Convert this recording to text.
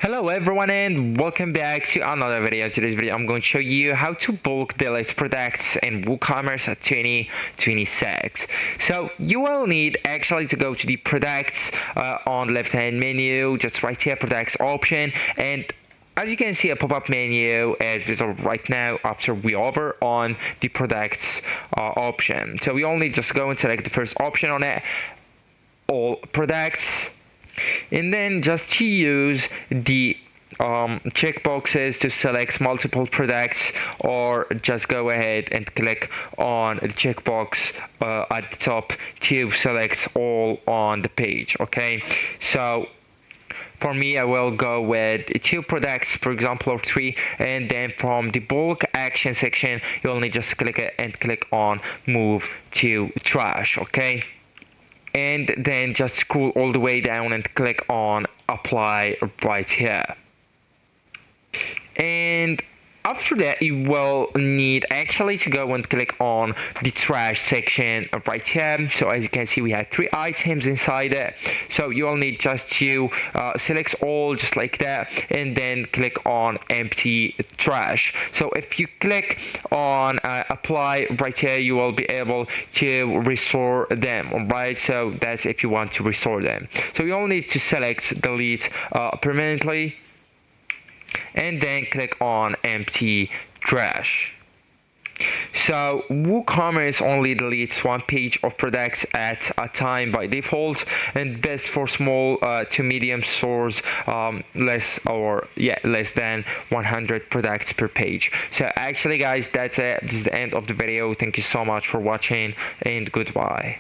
Hello everyone and welcome back to another video. Today's video I'm going to show you how to bulk delete products in WooCommerce 2026. So you will need actually to go to the products on left hand menu, just right here products option, and as you can see, a pop-up menu is visible right now after we hover on the products option. So we only just go and select the first option on it, all products, and then just to use the checkboxes to select multiple products, or just go ahead and click on the checkbox at the top to select all on the page. Okay, so for me, I will go with 2 products, for example, or 3, and then from the bulk action section, you'll need just click it and click on move to trash. Okay, and then just scroll all the way down and click on apply right here. And after that, you will need actually to go and click on the trash section right here. So as you can see, we have 3 items inside it. So you will need just to select all just like that, and then click on empty trash. So if you click on apply right here, you will be able to restore them. All right, so that's if you want to restore them. So you will need to select delete permanently, and then click on empty trash. So WooCommerce only deletes 1 page of products at a time by default, and best for small to medium stores, less than 100 products per page. So actually guys, that's it. This is the end of the video. Thank you so much for watching, and goodbye.